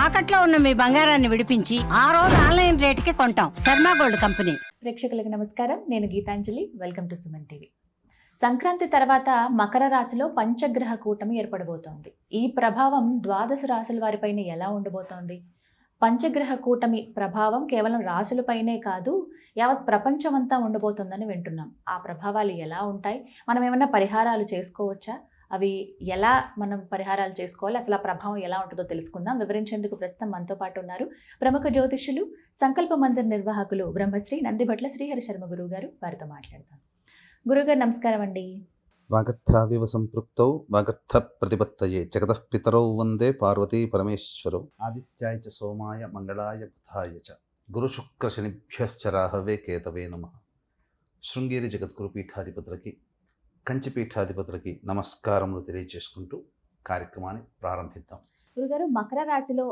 తాకట్లో ఉన్న మీ బంగారాన్ని విడిపించి ఆ రోజు ఆన్లైన్ రేటుకి కొంటాం. Sharma gold company. ప్రేక్షకులకు నమస్కారం. నేను Geetanjali. Welcome to Suman TV. Sankranti తర్వాత మకర రాశిలో పంచగ్రహ కూటమి ఏర్పడబోతోంది. ఈ ప్రభావం ద్వాదశ రాశుల వారిపైన ఎలా ఉండబోతోంది? పంచగ్రహ కూటమి ప్రభావం కేవలం రాశులపైనే కాదు, యావత్ ప్రపంచమంతా ఉండబోతోందని వింటున్నాం. ఆ ప్రభావాలు ఎలా ఉంటాయి? మనం ఏమైనా పరిహారాలు చేసుకోవచ్చా? అవి ఎలా మనం పరిహారాలు చేసుకోవాలి, అసలు ఆ ప్రభావం ఎలా ఉంటుందో తెలుసుకుందాం. వివరించేందుకు ప్రస్తుతం మనతో పాటు ఉన్నారు ప్రముఖ జ్యోతిష్యులు, సంకల్ప మందిర్ నిర్వాహకులు బ్రహ్మశ్రీ నందిభట్ల శ్రీహరి శర్మ గురువు గారు. వారితో మాట్లాడతాం. గురుగారు నమస్కారం అండి. వాగర్థావివ సంపృక్తౌ వాగర్థ ప్రతిపత్తయే జగతః పితరౌ వందే పార్వతీ పరమేశ్వరౌ ఆదిత్యాయ చ సోమాయ మంగళాయ బుధాయ చ గురు శుక్ర శనిభ్యశ్చ రాహవే కేతవే నమః. శృంగేరి జగద్గురు పీఠాధిపతులకి, కంచి పీఠాధిపతులకి నమస్కారములు తెలియజేసుకుంటూ కార్యక్రమాన్ని ప్రారంభిద్దాం. గురుగారు, మకర రాశిలో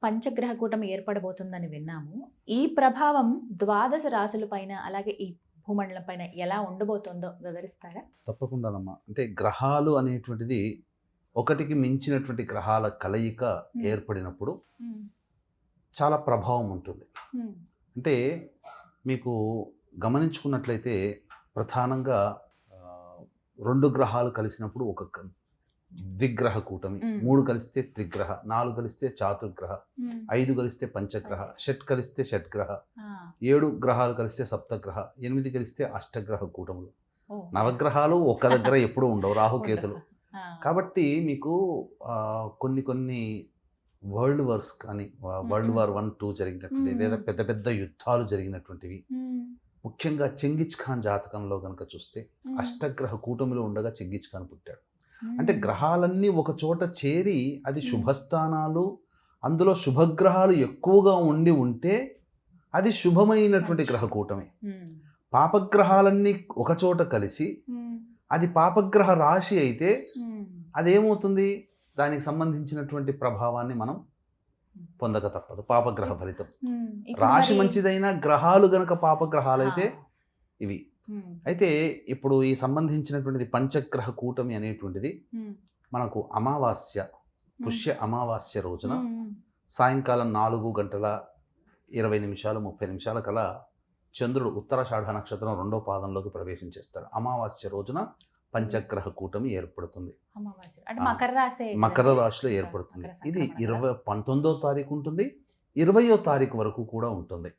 పంచగ్రహ కూటమి ఏర్పడబోతుందని విన్నాము. ఈ ప్రభావం ద్వాదశ రాశుల పైన, అలాగే ఈ భూమండలం పైన ఎలా ఉండబోతుందో వివరిస్తారా? తప్పకుండానమ్మా. అంటే గ్రహాలు అనేటువంటిది ఒకటికి మించినటువంటి గ్రహాల కలయిక ఏర్పడినప్పుడు చాలా ప్రభావం ఉంటుంది. అంటే మీకు గమనించుకున్నట్లయితే ప్రధానంగా రెండు గ్రహాలు కలిసినప్పుడు ఒక ద్విగ్రహ కూటమి, 3 కలిస్తే త్రిగ్రహ, 4 కలిస్తే చాతుర్గ్రహ, 5 కలిస్తే పంచగ్రహ, షట్ కలిస్తే షట్గ్రహ, 7 గ్రహాలు కలిస్తే సప్తగ్రహ, 8 కలిస్తే అష్టగ్రహ కూటములు. నవగ్రహాలు ఒక దగ్గర ఎప్పుడూ ఉండవు, రాహుకేతులు. కాబట్టి మీకు కొన్ని వరల్డ్ వార్స్ కానీ, వరల్డ్ వార్ 1, 2 జరిగినటువంటి, లేదా పెద్ద పెద్ద యుద్ధాలు జరిగినటువంటివి, ముఖ్యంగా చెంగిజ్ ఖాన్ జాతకంలో కనుక చూస్తే అష్టగ్రహ కూటమిలో ఉండగా చెంగిజ్ ఖాన్ పుట్టాడు. అంటే గ్రహాలన్నీ ఒక చోట చేరి, అది శుభస్థానాలు, అందులో శుభగ్రహాలు ఎక్కువగా ఉంటే అది శుభమైనటువంటి గ్రహ కూటమి. పాపగ్రహాలన్నీ ఒక చోట కలిసి అది పాపగ్రహ రాశి అయితే అదేమవుతుంది? దానికి సంబంధించినటువంటి ప్రభావాన్ని మనం పొందక తప్పదు. పాపగ్రహ ఫలితం. రాశి మంచిదైన గ్రహాలు గనక పాపగ్రహాలైతే ఇవి. అయితే ఇప్పుడు ఈ సంబంధించినటువంటిది పంచగ్రహ కూటమి అనేటువంటిది మనకు అమావాస్య, పుష్య అమావాస్య రోజున సాయంకాలం 4:20 కల్లా చంద్రుడు ఉత్తరాషాఢ నక్షత్రం 2వ పాదంలోకి ప్రవేశించేస్తాడు. అమావాస్య రోజున పంచగ్రహ కూటమి ఏర్పడుతుంది. మకర రాశిలో ఏర్పడుతుంది. ఇది 19వ తారీఖు ఉంటుంది, 20వ తారీఖు వరకు కూడా ఉంటుంది.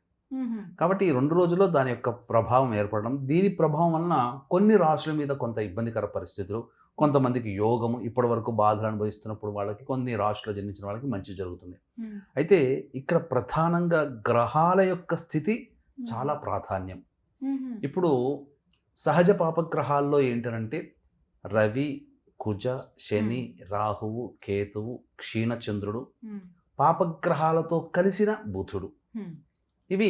కాబట్టి ఈ 2 రోజుల్లో దాని యొక్క ప్రభావం ఏర్పడడం, దీని ప్రభావం వలన కొన్ని రాశుల మీద కొంత ఇబ్బందికర పరిస్థితులు, కొంతమందికి యోగము, ఇప్పటి వరకు బాధలు అనుభవిస్తున్నప్పుడు వాళ్ళకి, కొన్ని రాశుల్లో జన్మించిన వాళ్ళకి మంచి జరుగుతుంది. అయితే ఇక్కడ ప్రధానంగా గ్రహాల యొక్క స్థితి చాలా ప్రాధాన్యం. ఇప్పుడు సహజ పాపగ్రహాల్లో ఏంటంటే రవి, కుజ, శని, రాహువు, కేతువు, క్షీణచంద్రుడు, పాపగ్రహాలతో కలిసిన బుధుడు, ఇవి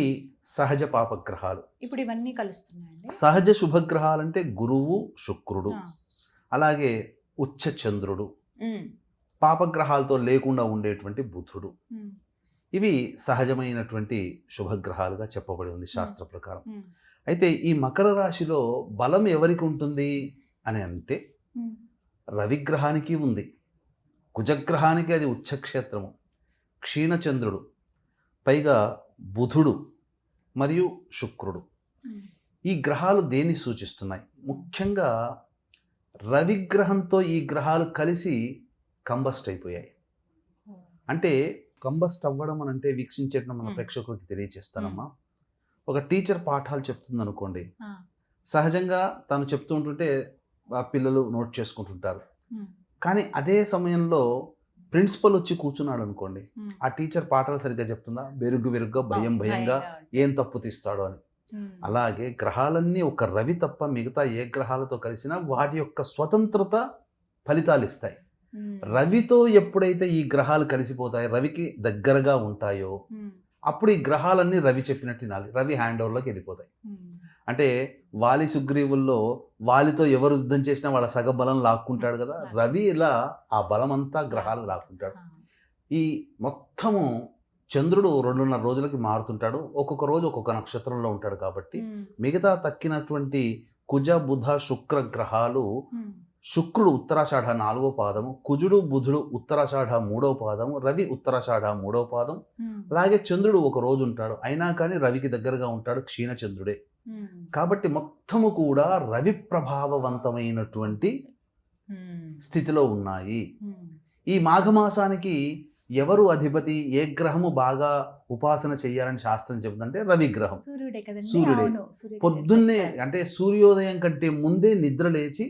సహజ పాపగ్రహాలు. ఇప్పుడు ఇవన్నీ కలుస్తున్నాయండి. సహజ శుభగ్రహాలంటే గురువు, శుక్రుడు, అలాగే ఉచ్చ చంద్రుడు, పాపగ్రహాలతో లేకుండా ఉండేటువంటి బుధుడు, ఇవి సహజమైనటువంటి శుభగ్రహాలుగా చెప్పబడి ఉంది శాస్త్ర ప్రకారం. అయితే ఈ మకర రాశిలో బలం ఎవరికి ఉంటుంది అని అంటే రవిగ్రహానికి ఉంది, కుజగ్రహానికి అది ఉచ్చక్షేత్రము, క్షీణచంద్రుడు, పైగా బుధుడు మరియు శుక్రుడు. ఈ గ్రహాలు దేన్ని సూచిస్తున్నాయి? ముఖ్యంగా రవిగ్రహంతో ఈ గ్రహాలు కలిసి కంబస్ట్ అయిపోయాయి. అంటే కంబస్ట్ అవ్వడం అని అంటే వీక్షించేట మన ప్రేక్షకులకి తెలియజేస్తానమ్మా. ఒక టీచర్ పాఠాలు చెప్తుంది అనుకోండి, సహజంగా తను చెప్తూ ఉంటుంటే ఆ పిల్లలు నోట్ చేసుకుంటుంటారు. కానీ అదే సమయంలో ప్రిన్సిపల్ వచ్చి కూర్చున్నాడు అనుకోండి, ఆ టీచర్ పాఠాలు సరిగ్గా చెప్తుందా? వెరుగ్గా భయంగా ఏం తప్పు తీస్తాడో అని. అలాగే గ్రహాలన్నీ ఒక రవి తప్ప మిగతా ఏ గ్రహాలతో కలిసినా వాటి యొక్క స్వతంత్రత ఫలితాలు ఇస్తాయి. రవితో ఎప్పుడైతే ఈ గ్రహాలు కలిసిపోతాయో, రవికి దగ్గరగా ఉంటాయో, అప్పుడు ఈ గ్రహాలన్నీ రవి చెప్పినట్టు వినాలి. రవి హ్యాండ్ ఓవర్లోకి వెళ్ళిపోతాయి. అంటే వాలి సుగ్రీవుల్లో వాలితో ఎవరు యుద్ధం చేసినా వాళ్ళ సగ బలం లాక్కుంటాడు కదా, రవి ఇలా ఆ బలమంతా గ్రహాలు లాక్కుంటాడు. ఈ మొత్తము చంద్రుడు 2.5 రోజులకి మారుతుంటాడు, ఒక్కొక్క రోజు ఒక్కొక్క నక్షత్రంలో ఉంటాడు. కాబట్టి మిగతా తక్కినటువంటి కుజ, బుధ, శుక్ర గ్రహాలు శుక్రుడు ఉత్తరాషాఢ 4వ పాదము, కుజుడు బుధుడు ఉత్తరాషాఢ 3వ పాదము, రవి ఉత్తరాషాఢ 3వ పాదం. అలాగే చంద్రుడు ఒక రోజు ఉంటాడు, అయినా కానీ రవికి దగ్గరగా ఉంటాడు, క్షీణచంద్రుడే. కాబట్టి మొత్తము కూడా రవి ప్రభావవంతమైనటువంటి స్థితిలో ఉన్నాయి. ఈ మాఘమాసానికి ఎవరు అధిపతి, ఏ గ్రహము బాగా ఉపాసన చేయాలని శాస్త్రం చెబుతుందంటే రవి గ్రహం. సూర్యుడే. పొద్దున్నే అంటే సూర్యోదయం కంటే ముందే నిద్ర లేచి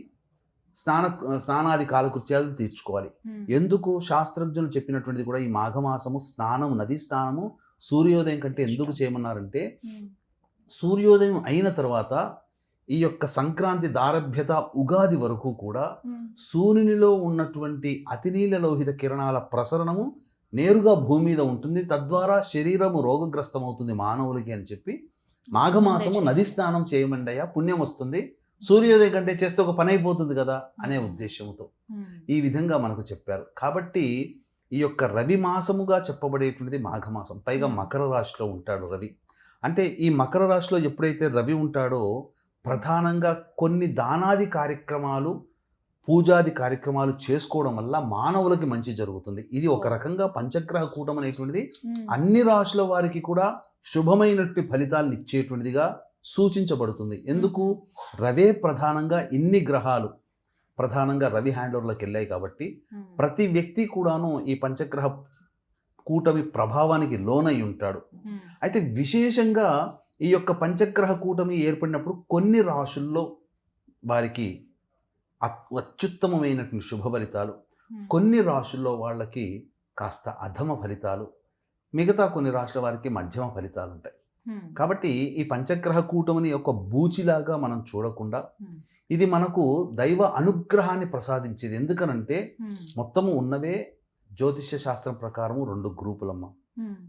స్నానాది కాలకృత్యాలు తీర్చుకోవాలి. ఎందుకు శాస్త్రజ్ఞులు చెప్పినటువంటిది కూడా ఈ మాఘమాసము స్నానము, నదీ స్నానము సూర్యోదయం కంటే ఎందుకు చేయమన్నారంటే, సూర్యోదయం అయిన తర్వాత ఈ యొక్క సంక్రాంతి దారభ్యత ఉగాది వరకు కూడా సూర్యునిలో ఉన్నటువంటి అతినీలలోహిత కిరణాల ప్రసరణము నేరుగా భూమి మీద ఉంటుంది, తద్వారా శరీరము రోగగ్రస్తమవుతుంది మానవులకి అని చెప్పి మాఘమాసము నది స్నానం చేయమండయ్యా, పుణ్యం వస్తుంది, సూర్యోదయం కంటే చేస్తే ఒక పని అయిపోతుంది కదా అనే ఉద్దేశంతో ఈ విధంగా మనకు చెప్పారు. కాబట్టి ఈ యొక్క రవి మాసముగా చెప్పబడేటువంటిది మాఘమాసం. పైగా మకర రాశిలో ఉంటాడు రవి. అంటే ఈ మకర రాశిలో ఎప్పుడైతే రవి ఉంటాడో ప్రధానంగా కొన్ని దానాది కార్యక్రమాలు, పూజాది కార్యక్రమాలు చేసుకోవడం వల్ల మానవులకి మంచి జరుగుతుంది. ఇది ఒక రకంగా పంచగ్రహ కూటం అనేటువంటిది అన్ని రాశుల వారికి కూడా శుభమైనటువంటి ఫలితాలను ఇచ్చేటువంటిదిగా సూచించబడుతుంది. ఎందుకు? రవే ప్రధానంగా ఇన్ని గ్రహాలు ప్రధానంగా రవి హ్యాండ్ ఓవర్లోకి వెళ్ళాయి కాబట్టి ప్రతి వ్యక్తి కూడాను ఈ పంచగ్రహ కూటమి ప్రభావానికి లోనై ఉంటాడు. అయితే విశేషంగా ఈ యొక్క పంచగ్రహ కూటమి ఏర్పడినప్పుడు కొన్ని రాశుల్లో వారికి అత్యుత్తమమైనటువంటి శుభ ఫలితాలు, కొన్ని రాశుల్లో వాళ్ళకి కాస్త అధమ ఫలితాలు, మిగతా కొన్ని రాశుల వారికి మధ్యమ ఫలితాలు ఉంటాయి. కాబట్టి ఈ పంచగ్రహ కూటమిని ఒక బూచిలాగా మనం చూడకుండా ఇది మనకు దైవ అనుగ్రహాన్ని ప్రసాదించేది. ఎందుకనంటే మొత్తము ఉన్నవే జ్యోతిష్య శాస్త్రం ప్రకారము 2 గ్రూపులమ్మ,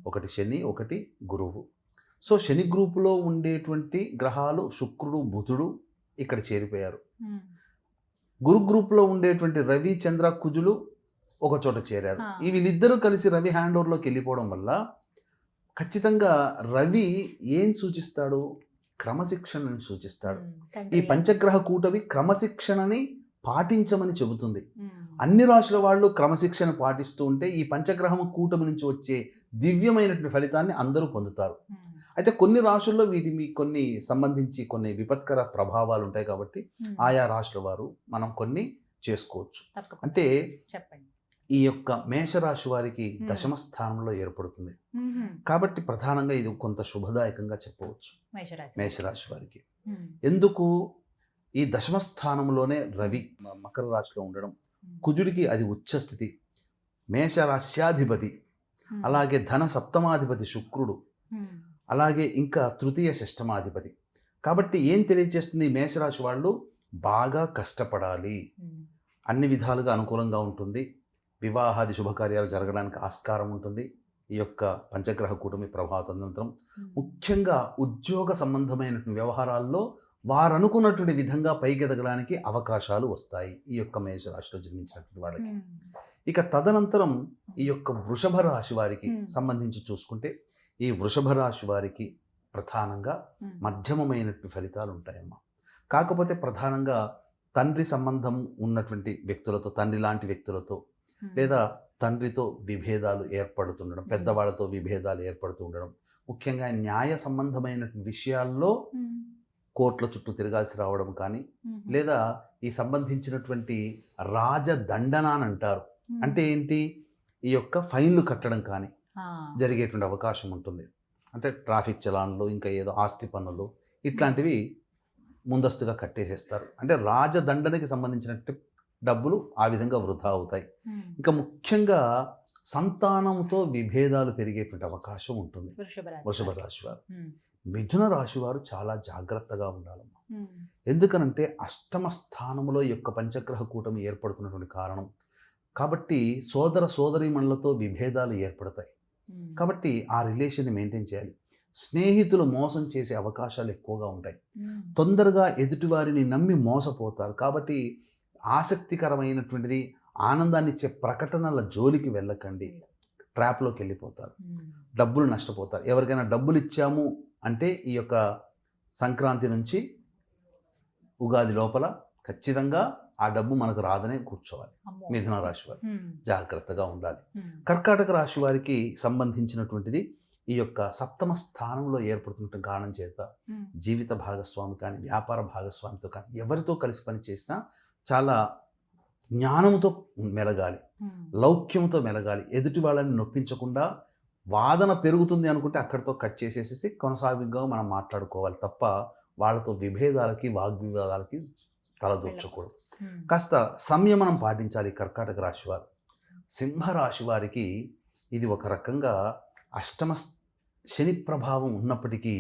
ఒకటి శని, ఒకటి గురువు. సో శని గ్రూపులో ఉండేటువంటి గ్రహాలు శుక్రుడు బుధుడు ఇక్కడ చేరిపోయారు. గురు గ్రూప్లో ఉండేటువంటి రవి చంద్ర కుజులు ఒక చోట చేరారు. ఈ వీళ్ళిద్దరూ కలిసి రవి హ్యాండ్ ఓవర్లోకి వెళ్ళిపోవడం వల్ల ఖచ్చితంగా రవి ఏం సూచిస్తాడు? క్రమశిక్షణని సూచిస్తాడు. ఈ పంచగ్రహ కూటమి క్రమశిక్షణని పాటించమని చెబుతుంది. అన్ని రాశుల వాళ్ళు క్రమశిక్షణ పాటిస్తూ ఉంటే ఈ పంచగ్రహం కూటమి నుంచి వచ్చే దివ్యమైనటువంటి ఫలితాన్ని అందరూ పొందుతారు. అయితే కొన్ని రాశుల్లో వీటి కొన్ని సంబంధించి కొన్ని విపత్కర ప్రభావాలు ఉంటాయి కాబట్టి ఆయా రాశుల వారు మనం కొన్ని చేసుకోవచ్చు. అంటే ఈ యొక్క మేషరాశి వారికి దశమ స్థానంలో ఏర్పడుతుంది కాబట్టి ప్రధానంగా ఇది కొంత శుభదాయకంగా చెప్పవచ్చు మేషరాశి వారికి. ఎందుకు? ఈ దశమ స్థానంలోనే రవి మకర రాశిలో ఉండడం, కుజుడికి అది ఉచ్చస్థితి, మేషరాశ్యాధిపతి, అలాగే ధన సప్తమాధిపతి శుక్రుడు, అలాగే ఇంకా తృతీయ షష్టమాధిపతి. కాబట్టి ఏం తెలియజేస్తుంది? మేషరాశి వాళ్ళు బాగా కష్టపడాలి, అన్ని విధాలుగా అనుకూలంగా ఉంటుంది, వివాహాది శుభకార్యాలు జరగడానికి ఆస్కారం ఉంటుంది. ఈ యొక్క పంచగ్రహ కూటమి ప్రభావానంతరం ముఖ్యంగా ఉద్యోగ సంబంధమైన వ్యవహారాల్లో వారు అనుకున్నటువంటి విధంగా పైకెదగడానికి అవకాశాలు వస్తాయి ఈ యొక్క మేషరాశిలో జన్మించినటువంటి వాళ్ళకి. ఇక తదనంతరం ఈ యొక్క వృషభ రాశి వారికి సంబంధించి చూసుకుంటే ఈ వృషభ రాశి వారికి ప్రధానంగా మధ్యమమైనటువంటి ఫలితాలు ఉంటాయమ్మా. కాకపోతే ప్రధానంగా తండ్రి సంబంధం ఉన్నటువంటి వ్యక్తులతో, తండ్రి లాంటి వ్యక్తులతో లేదా తండ్రితో విభేదాలు ఏర్పడుతుండడం, పెద్దవాళ్ళతో విభేదాలు ఏర్పడుతూ ఉండడం, ముఖ్యంగా న్యాయ సంబంధమైన విషయాల్లో కోర్టుల చుట్టూ తిరగాల్సి రావడం కానీ, లేదా ఈ సంబంధించినటువంటి రాజదండన అని అంటారు. అంటే ఏంటి? ఈ యొక్క ఫైన్లు కట్టడం కానీ జరిగేటువంటి అవకాశం ఉంటుంది. అంటే ట్రాఫిక్ చలాన్లు, ఇంకా ఏదో ఆస్తి పన్నులు ఇట్లాంటివి ముందస్తుగా కట్టేసేస్తారు. అంటే రాజదండనకి సంబంధించినట్టు డబ్బులు ఆ విధంగా వృధా అవుతాయి. ఇంకా ముఖ్యంగా సంతానంతో విభేదాలు పెరిగేటువంటి అవకాశం ఉంటుంది వృషభ రాశి వారు. మిథున రాశి వారు చాలా జాగ్రత్తగా ఉండాలమ్మా. ఎందుకనంటే అష్టమ స్థానంలో ఈ యొక్క పంచగ్రహ కూటమి ఏర్పడుతున్నటువంటి కారణం కాబట్టి సోదర సోదరీమణులతో విభేదాలు ఏర్పడతాయి. కాబట్టి ఆ రిలేషన్ని మెయింటైన్ చేయాలి. స్నేహితులు మోసం చేసే అవకాశాలు ఎక్కువగా ఉంటాయి. తొందరగా ఎదుటివారిని నమ్మి మోసపోతారు. కాబట్టి ఆసక్తికరమైనటువంటిది ఆనందాన్ని ఇచ్చే ప్రకటనల జోలికి వెళ్ళకండి, ట్రాప్లోకి వెళ్ళిపోతారు, డబ్బులు నష్టపోతారు. ఎవరికైనా డబ్బులు ఇచ్చాము అంటే ఈ యొక్క సంక్రాంతి నుంచి ఉగాది లోపల ఖచ్చితంగా ఆ డబ్బు మనకు రాదనే కూర్చోవాలి. అమ్మో. మిథున రాశి వారు జాగ్రత్తగా ఉండాలి. ఉమ్. కర్కాటక రాశి వారికి సంబంధించినటువంటిది ఈ యొక్క సప్తమ స్థానంలో ఏర్పడుతున్న కారణం చేత ఉమ్. జీవిత భాగస్వామి కానీ వ్యాపార భాగస్వామితో కానీ ఎవరితో కలిసి పని చేసినా చాలా జ్ఞానంతో మెలగాలి, ఉమ్. లౌక్యంతో మెలగాలి. ఎదుటి వాళ్ళని నొప్పించకుండా వాదన పెరుగుతుంది అనుకుంటే అక్కడితో కట్ చేసేసేసి కొనసాగిగా మనం మాట్లాడుకోవాలి తప్ప వాళ్ళతో విభేదాలకి వాగ్వివాదాలకి తలదూర్చకూడదు. ఉమ్. కాస్త సంయమనం పాటించాలి కర్కాటక రాశి వారు. సింహరాశి వారికి ఇది ఒక రకంగా అష్టమ శని ప్రభావం ఉన్నప్పటికీ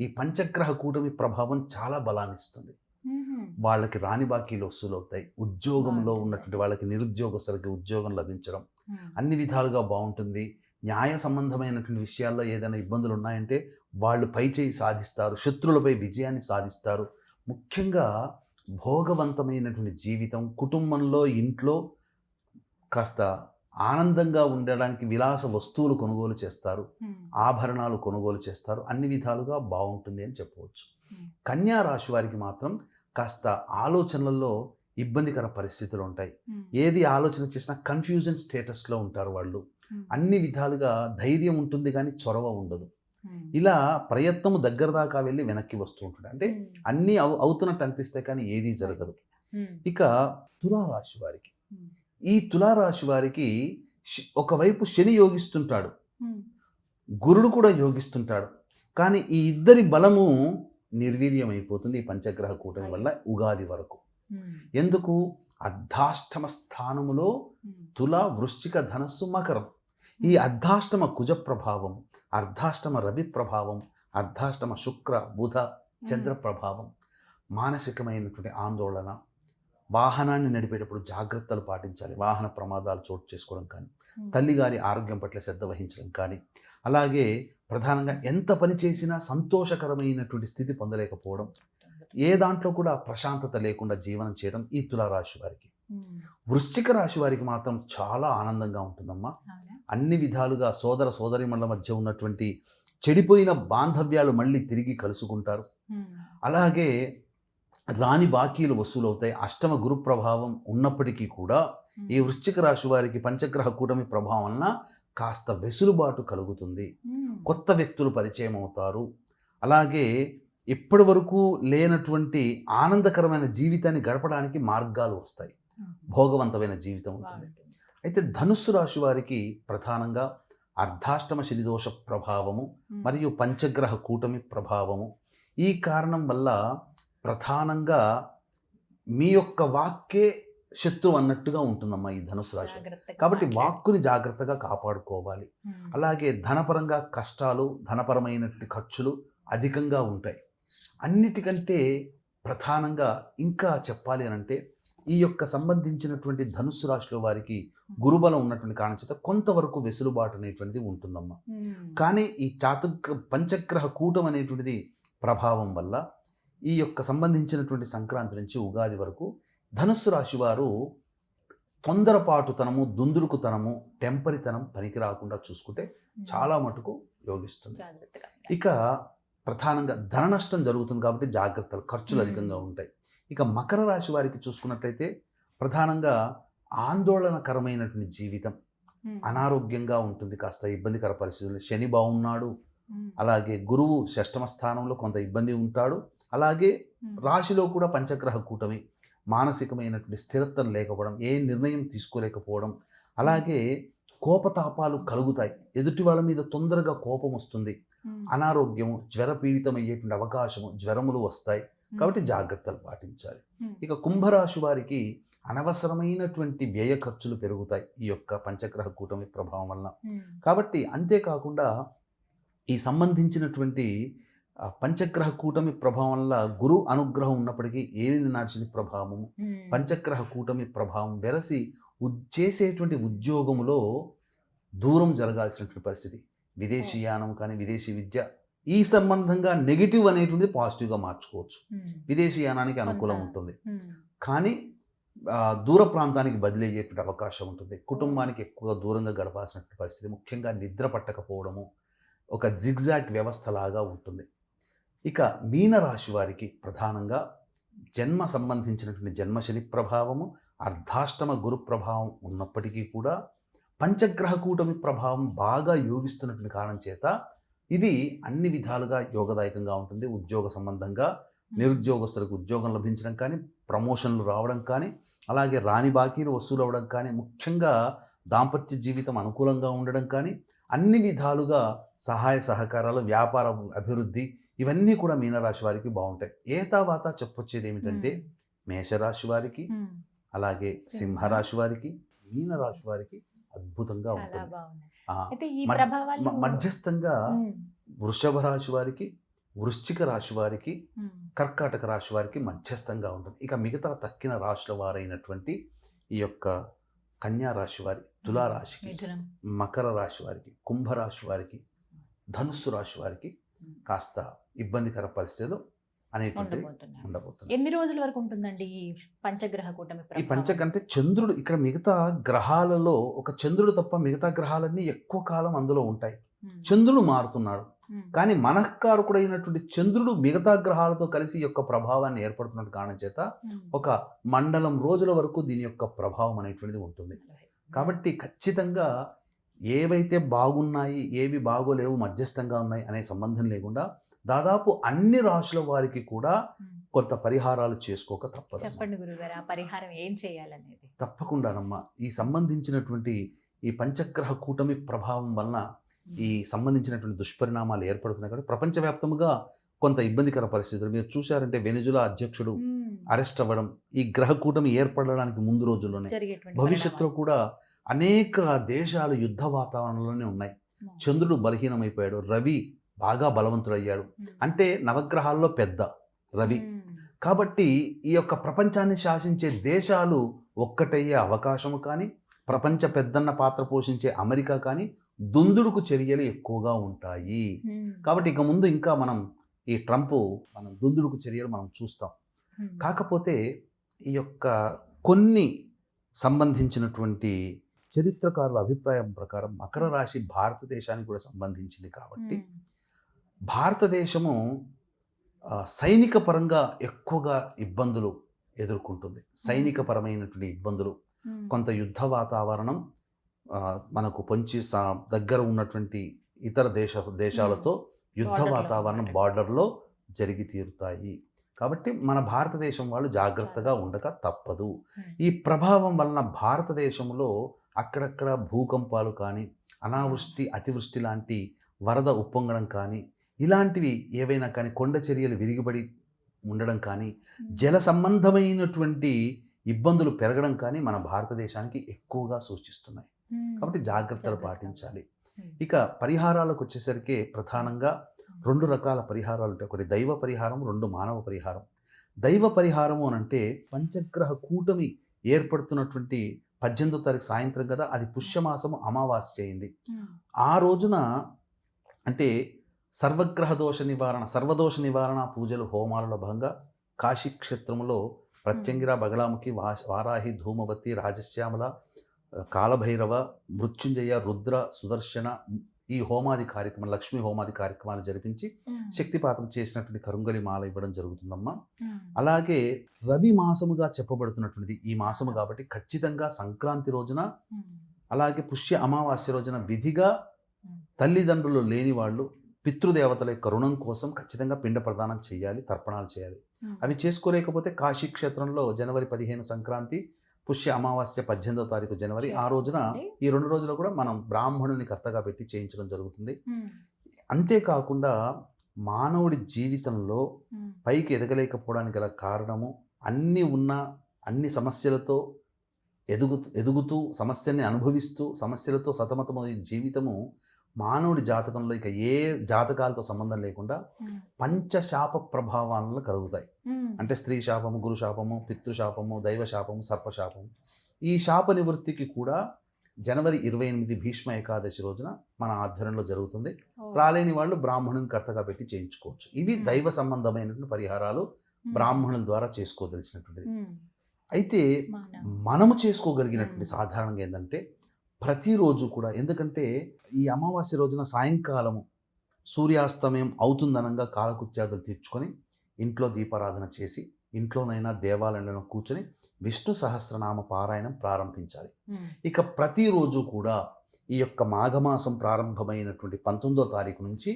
ఈ పంచగ్రహ కూటమి ప్రభావం చాలా బలాన్ని ఇస్తుంది. ఉమ్. వాళ్ళకి రాని బాకీలు వసూలు అవుతాయి. ఉద్యోగంలో ఉన్నటువంటి వాళ్ళకి నిరుద్యోగస్తులకి ఉద్యోగం లభించడం ఉమ్. అన్ని విధాలుగా బాగుంటుంది. న్యాయ సంబంధమైనటువంటి విషయాల్లో ఏదైనా ఇబ్బందులు ఉన్నాయంటే వాళ్ళు పైచేయి సాధిస్తారు, శత్రువులపై విజయాన్ని సాధిస్తారు. ముఖ్యంగా భోగవంతమైనటువంటి జీవితం, కుటుంబంలో ఇంట్లో కాస్త ఆనందంగా ఉండడానికి విలాస వస్తువులు కొనుగోలు చేస్తారు, ఉమ్. ఆభరణాలు కొనుగోలు చేస్తారు. అన్ని విధాలుగా బాగుంటుంది అని చెప్పవచ్చు. ఉమ్. కన్యా రాశి వారికి మాత్రం కాస్త ఆలోచనలలో ఇబ్బందికర పరిస్థితులు ఉంటాయి. ఉమ్. ఏది ఆలోచన చేసినా కన్ఫ్యూజన్ స్టేటస్లో ఉంటారు వాళ్ళు. ఉమ్. అన్ని విధాలుగా ధైర్యం ఉంటుంది కానీ చొరవ ఉండదు. ఉమ్. ఇలా ప్రయత్నం దగ్గర దాకా వెళ్ళి వెనక్కి వస్తూ ఉంటుంది. అంటే ఉమ్. అన్నీ అవుతున్నట్టు అనిపిస్తాయి కానీ ఏదీ జరగదు. ఉమ్. ఇక తులారాశి వారికి, ఉమ్. ఈ తులారాశి వారికి ఒకవైపు శని యోగిస్తుంటాడు, ఉమ్. గురుడు కూడా యోగిస్తుంటాడు. కానీ ఈ ఇద్దరి బలము నిర్వీర్యం అయిపోతుంది ఈ పంచగ్రహ కూటమి వల్ల ఉగాది వరకు. ఉమ్. ఎందుకు? అర్ధాష్టమ స్థానములో ఉమ్. తుల, వృశ్చిక, ధనస్సు, మకరం. ఈ అర్ధాష్టమ కుజ ప్రభావం, అర్ధాష్టమ రవి ప్రభావం, అర్ధాష్టమ శుక్ర బుధ చంద్ర ప్రభావం మానసికమైనటువంటి ఆందోళన, వాహనాన్ని నడిపేటప్పుడు జాగ్రత్తలు పాటించాలి, వాహన ప్రమాదాలు చోటు చేసుకోవడం కానీ, తల్లిగారి ఆరోగ్యం పట్ల శ్రద్ధ వహించడం కానీ, అలాగే ప్రధానంగా ఎంత పని చేసినా సంతోషకరమైనటువంటి స్థితి పొందలేకపోవడం, ఏ దాంట్లో కూడా ప్రశాంతత లేకుండా జీవనం చేయడం ఈ తులారాశి వారికి. ఉమ్. వృశ్చిక రాశి వారికి మాత్రం చాలా ఆనందంగా ఉంటుందమ్మా. అవునా? అన్ని విధాలుగా సోదర సోదరీమణుల మధ్య ఉన్నటువంటి చెడిపోయిన బాంధవ్యాలు మళ్ళీ తిరిగి కలుసుకుంటారు. ఉమ్. అలాగే రాని బాకీలు వసూలవుతాయి. అష్టమ గురు ప్రభావం ఉన్నప్పటికీ కూడా ఈ వృశ్చిక రాశి వారికి పంచగ్రహ కూటమి ప్రభావం వలన కాస్త వెసులుబాటు కలుగుతుంది. ఉమ్. కొత్త వ్యక్తులు పరిచయం అవుతారు. అలాగే ఇప్పటి వరకు లేనటువంటి ఆనందకరమైన జీవితాన్ని గడపడానికి మార్గాలు వస్తాయి. భోగవంతమైన జీవితం ఉంటుంది. బాగుంటుంది. అయితే ధనుస్సు రాశి వారికి ప్రధానంగా అర్ధాష్టమ శనిదోష ప్రభావము మరియు పంచగ్రహ కూటమి ప్రభావము. ఈ కారణం వల్ల ప్రధానంగా మీ యొక్క వాక్కే శత్రువు అన్నట్టుగా ఉంటుందమ్మా ఈ ధనుసు రాశి. జాగ్రత్తగా కాబట్టి మాట్లాడు. వాక్కుని జాగ్రత్తగా కాపాడుకోవాలి. ఉమ్. అలాగే ధనపరంగా కష్టాలు, ధనపరమైనటువంటి ఖర్చులు అధికంగా ఉంటాయి. అన్నిటికంటే ప్రధానంగా ఇంకా చెప్పాలి అని అంటే ఈ యొక్క సంబంధించినటువంటి ధనుస్సు రాశిలో వారికి గురుబలం ఉన్నటువంటి కారణం చేత కొంతవరకు వెసులుబాటు అనేటువంటిది ఉంటుందమ్మా. ఉమ్. కానీ ఈ పంచగ్రహ కూటం అనేటువంటిది ప్రభావం వల్ల ఈ యొక్క సంబంధించినటువంటి సంక్రాంతి నుంచి ఉగాది వరకు ధనుస్సు రాశి వారు తొందరపాటుతనము, దుందుడుకుతనము, టెంపరితనం పనికి రాకుండా చూసుకుంటే చాలా మటుకు యోగిస్తుంది. జాగ్రత్తగా. ఇక ప్రధానంగా ధన నష్టం జరుగుతుంది కాబట్టి జాగ్రత్తలు, ఖర్చులు అధికంగా ఉంటాయి. ఇక మకర రాశి వారికి చూసుకున్నట్లయితే ప్రధానంగా ఆందోళనకరమైనటువంటి జీవితం, ఉమ్. అనారోగ్యంగా ఉంటుంది, కాస్త ఇబ్బందికర పరిస్థితులు. శని బాగున్నాడు, ఉమ్. అలాగే గురువు షష్టమ స్థానంలో కొంత ఇబ్బంది ఉంటాడు. అలాగే ఉమ్. రాశిలో కూడా పంచగ్రహ కూటమి, మానసికమైనటువంటి స్థిరత్వం లేకపోవడం, ఏ నిర్ణయం తీసుకోలేకపోవడం, అలాగే కోపతాపాలు కలుగుతాయి. ఎదుటి వాళ్ళ మీద తొందరగా కోపం వస్తుంది. ఉమ్. అనారోగ్యము, జ్వరపీడితం అయ్యేటువంటి అవకాశము, జ్వరములు వస్తాయి. కాబట్టి జాగ్రత్తలు పాటించాలి. ఉమ్. ఇక కుంభరాశి వారికి అనవసరమైనటువంటి వ్యయ ఖర్చులు పెరుగుతాయి ఈ యొక్క పంచగ్రహ కూటమి ప్రభావం వలన. ఉమ్. కాబట్టి అంతేకాకుండా ఈ సంబంధించినటువంటి పంచగ్రహ కూటమి ప్రభావం వల్ల గురు అనుగ్రహం ఉన్నప్పటికీ ఏలిన నాటి ప్రభావము, ఉమ్. పంచగ్రహ కూటమి ప్రభావం వెరసి చేసేటువంటి ఉద్యోగములో దూరం జరగాల్సినటువంటి పరిస్థితి. విదేశీయానం కానీ విదేశీ విద్య ఈ సంబంధంగా నెగిటివ్ అనేటువంటిది పాజిటివ్గా మార్చుకోవచ్చు. ఉమ్. విదేశీయానానికి అనుకూలం కొంత. ఉంటుంది, ఉమ్. కానీ దూర ప్రాంతానికి బదిలీ అయ్యేటువంటి అవకాశం ఉంటుంది. కుటుంబానికి ఎక్కువగా దూరంగా గడపాల్సినటువంటి పరిస్థితి, ముఖ్యంగా నిద్ర పట్టకపోవడము, ఒక జిగ్జాగ్ వ్యవస్థలాగా ఉంటుంది. ఇక మీనరాశి వారికి ప్రధానంగా జన్మ సంబంధించినటువంటి జన్మశని ప్రభావము, అర్ధాష్టమ గురు ప్రభావం ఉన్నప్పటికీ కూడా పంచగ్రహ కూటమి ప్రభావం బాగా యోగిస్తున్నటువంటి కారణం చేత ఇది అన్ని విధాలుగా యోగదాయకంగా ఉంటుంది. ఉద్యోగ సంబంధంగా నిరుద్యోగస్తులకు ఉద్యోగం లభించడం కానీ, ప్రమోషన్లు రావడం కానీ, అలాగే రాని బాకీలు వసూలు అవ్వడం కానీ, ముఖ్యంగా దాంపత్య జీవితం అనుకూలంగా ఉండడం కానీ, అన్ని విధాలుగా సహాయ సహకారాలు, వ్యాపార అభివృద్ధి ఇవన్నీ కూడా మీనరాశి వారికి బాగుంటాయి. తర్వాత చెప్పొచ్చేది ఏమిటంటే మేషరాశి వారికి, అలాగే సింహరాశి వారికి, మీనరాశి వారికి అద్భుతంగా ఉంటుంది. మధ్యస్థంగా వృషభ రాశి వారికి, వృశ్చిక రాశి వారికి, కర్కాటక రాశి వారికి మధ్యస్థంగా ఉంటుంది. ఇక మిగతా తక్కిన రాశుల వారైనటువంటి ఈ యొక్క కన్యా రాశి వారి, తులారాశికి, మకర రాశి వారికి, కుంభరాశి వారికి, ధనుస్సు రాశి వారికి కాస్త ఇబ్బందికర పరిస్థితులు అనేటువంటి ఉండబోతుంది. ఎన్ని రోజుల వరకు ఉంటుందండి ఈ పంచగ్రహ కూటమి? ఈ అంటే చంద్రుడు ఇక్కడ మిగతా గ్రహాలలో ఒక చంద్రుడు తప్ప మిగతా గ్రహాలన్నీ ఎక్కువ కాలం అందులో ఉంటాయి. చంద్రుడు మారుతున్నాడు, కానీ మనఃకారకుడైనటువంటి చంద్రుడు మిగతా గ్రహాలతో కలిసి యొక్క ప్రభావాన్ని ఏర్పడుతున్న కారణం చేత ఒక మండలం రోజుల వరకు దీని యొక్క ప్రభావం అనేటువంటిది ఉంటుంది. కాబట్టి ఖచ్చితంగా ఏవైతే బాగున్నాయి, ఏవి బాగోలేవు, మధ్యస్థంగా ఉన్నాయి అనే సంబంధం లేకుండా దాదాపు అన్ని రాశుల వారికి కూడా కొంత పరిహారాలు చేసుకోక తప్పదు. చెప్పండి గురుగారు, ఆ పరిహారం ఏం చేయాలనేది. తప్పకుండానమ్మా. ఈ సంబంధించినటువంటి ఈ పంచగ్రహ కూటమి ప్రభావం వలన ఈ సంబంధించినటువంటి దుష్పరిణామాలు ఏర్పడుతున్నాయి. కాబట్టి ప్రపంచవ్యాప్తంగా కొంత ఇబ్బందికర పరిస్థితులు మీరు చూశారంటే వెనిజులా అధ్యక్షుడు అరెస్ట్ అవ్వడం ఈ గ్రహ కూటమి ఏర్పడడానికి ముందు రోజుల్లోనే, భవిష్యత్తులో కూడా అనేక దేశాలు యుద్ధ వాతావరణంలోనే ఉన్నాయి. చంద్రుడు బలహీనమైపోయాడు, రవి బాగా బలవంతుడయ్యాడు. అంటే నవగ్రహాల్లో పెద్ద రవి. కాబట్టి ఈ యొక్క ప్రపంచాన్ని శాసించే దేశాలు ఒక్కటయ్యే అవకాశము కానీ, ప్రపంచ పెద్దన్న పాత్ర పోషించే అమెరికా కానీ దుందుడుకు చర్యలు ఎక్కువగా ఉంటాయి. కాబట్టి ఇక ముందు ఇంకా మనం ఈ ట్రంప్ మనం దుందుడుకు చర్యలు మనం చూస్తాం. కాకపోతే ఈ యొక్క కొన్ని సంబంధించినటువంటి చరిత్రకారుల అభిప్రాయం ప్రకారం మకర రాశి భారతదేశానికి కూడా సంబంధించింది. కాబట్టి భారతదేశము సైనిక పరంగా ఎక్కువగా ఇబ్బందులు ఎదుర్కొంటుంది. సైనిక పరమైనటువంటి ఇబ్బందులు, కొంత యుద్ధ వాతావరణం మనకు పొంచి దగ్గర ఉన్నటువంటి ఇతర దేశాలతో యుద్ధ వాతావరణం బార్డర్లో జరిగి తీరుతాయి. కాబట్టి మన భారతదేశం వాళ్ళు జాగ్రత్తగా ఉండక తప్పదు. ఈ ప్రభావం వలన భారతదేశంలో అక్కడక్కడ భూకంపాలు కానీ, అనావృష్టి, అతివృష్టి లాంటి వరద ఉప్పొంగడం కానీ, ఇలాంటివి ఏవైనా కానీ, కొండ చర్యలు విరిగిపడి ఉండడం కానీ, జల సంబంధమైనటువంటి ఇబ్బందులు పెరగడం కానీ మన భారతదేశానికి ఎక్కువగా సూచిస్తున్నాయి. కాబట్టి జాగ్రత్తలు పాటించాలి. ఇక పరిహారాలకు వచ్చేసరికి ప్రధానంగా 2 రకాల పరిహారాలు ఉంటాయి. ఒకటి దైవ పరిహారం, 2 మానవ పరిహారం. దైవ పరిహారము అనంటే పంచగ్రహ కూటమి ఏర్పడుతున్నటువంటి 18వ తారీఖు సాయంత్రం కదా, అది పుష్యమాసము అమావాస్య అయింది. ఆ రోజున అంటే సర్వదోష నివారణ పూజలు, హోమాలలో భాగంగా కాశీ క్షేత్రంలో ప్రత్యంగిర, బగళాముఖి, వారాహి, ధూమవతి, రాజశ్యామల, కాలభైరవ, మృత్యుంజయ, రుద్ర, సుదర్శన ఈ హోమాది కార్యక్రమం, లక్ష్మీ హోమాది కార్యక్రమాలు జరిపించి శక్తిపాతం చేసినటువంటి కరుంగలి మాల ఇవ్వడం జరుగుతుందమ్మా. అలాగే రవి మాసముగా చెప్పబడుతున్నటువంటిది ఈ మాసము కాబట్టి ఖచ్చితంగా సంక్రాంతి రోజున, అలాగే పుష్య అమావాస్య రోజున విధిగా తల్లిదండ్రులు లేని వాళ్ళు పితృదేవతల యొక్క రుణం కోసం ఖచ్చితంగా పిండ ప్రదానం చేయాలి, తర్పణాలు చేయాలి. అవి చేసుకోలేకపోతే కాశీ క్షేత్రంలో జనవరి 15 సంక్రాంతి, పుష్య అమావాస్య 18వ తారీఖు జనవరి, ఆ రోజున ఈ 2 రోజులు కూడా మనం బ్రాహ్మణుని కర్తగా పెట్టి చేయించడం జరుగుతుంది. అంతేకాకుండా మానవుడి జీవితంలో పైకి ఎదగలేకపోవడానికి గల కారణము అన్ని సమస్యలతో ఎదుగుతూ సమస్యల్ని అనుభవిస్తూ సమస్యలతో సతమతమయ్యే జీవితము మానవుడి జాతకంలో ఇక ఏ జాతకాలతో సంబంధం లేకుండా పంచశాప ప్రభావాలను కలుగుతాయి. అంటే స్త్రీ శాపము, గురు శాపము, పితృశాపము, దైవశాపము, సర్పశాపము. ఈ శాప నివృత్తికి కూడా జనవరి 28 భీష్మ ఏకాదశి రోజున మన ఆధ్వర్యంలో జరుగుతుంది. రాలేని వాళ్ళు బ్రాహ్మణుని కర్తగా పెట్టి చేయించుకోవచ్చు. ఇవి దైవ సంబంధమైనటువంటి పరిహారాలు బ్రాహ్మణుల ద్వారా చేసుకోదలిచినటువంటిది. అయితే మనము చేసుకోగలిగినటువంటి సాధారణంగా ఏంటంటే ప్రతిరోజు కూడా, ఎందుకంటే ఈ అమావాస్య రోజున సాయంకాలము సూర్యాస్తమయం అవుతుందనంగా కాలకృత్యాదులు తీర్చుకొని ఇంట్లో దీపారాధన చేసి ఇంట్లోనైనా దేవాలయంలో కూర్చొని విష్ణు సహస్రనామ పారాయణం ప్రారంభించాలి. ఉమ్, ఇక ప్రతిరోజు కూడా ఈ యొక్క మాఘమాసం ప్రారంభమైనటువంటి 19వ తారీఖు నుంచి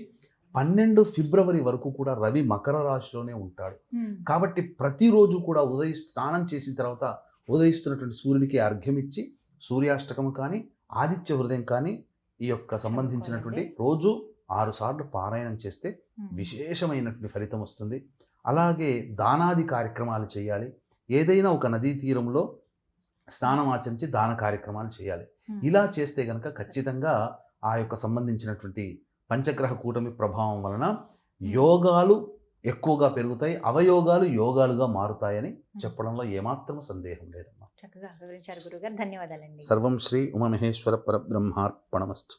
12 ఫిబ్రవరి వరకు కూడా రవి మకర రాశిలోనే ఉంటాడు. ఉమ్, కాబట్టి ప్రతిరోజు కూడా స్నానం చేసిన తర్వాత ఉదయిస్తున్నటువంటి సూర్యుడికి అర్ఘ్యం ఇచ్చి సూర్యాష్టకం కానీ ఆదిత్య హృదయం కానీ ఈ యొక్క సంబంధించినటువంటి రోజు 6 సార్లు పారాయణం చేస్తే ఉమ్, విశేషమైనటువంటి ఫలితం వస్తుంది. అలాగే దానాది కార్యక్రమాలు చేయాలి. ఏదైనా ఒక నదీ తీరంలో స్నానం ఆచరించి దాన కార్యక్రమాలు చేయాలి. ఉమ్, ఇలా చేస్తే కనుక ఖచ్చితంగా ఆ యొక్క సంబంధించినటువంటి పంచగ్రహ కూటమి ప్రభావం వలన యోగాలు ఎక్కువగా పెరుగుతాయి, అవయోగాలు యోగాలుగా మారుతాయని చెప్పడంలో ఏమాత్రం సందేహం లేదమ్మా. చక్కగా వివరించారు గురుగారు. ధన్యవాదాలండి. సర్వం శ్రీ ఉమామహేశ్వర పరబ్రహ్మార్పణమస్తు.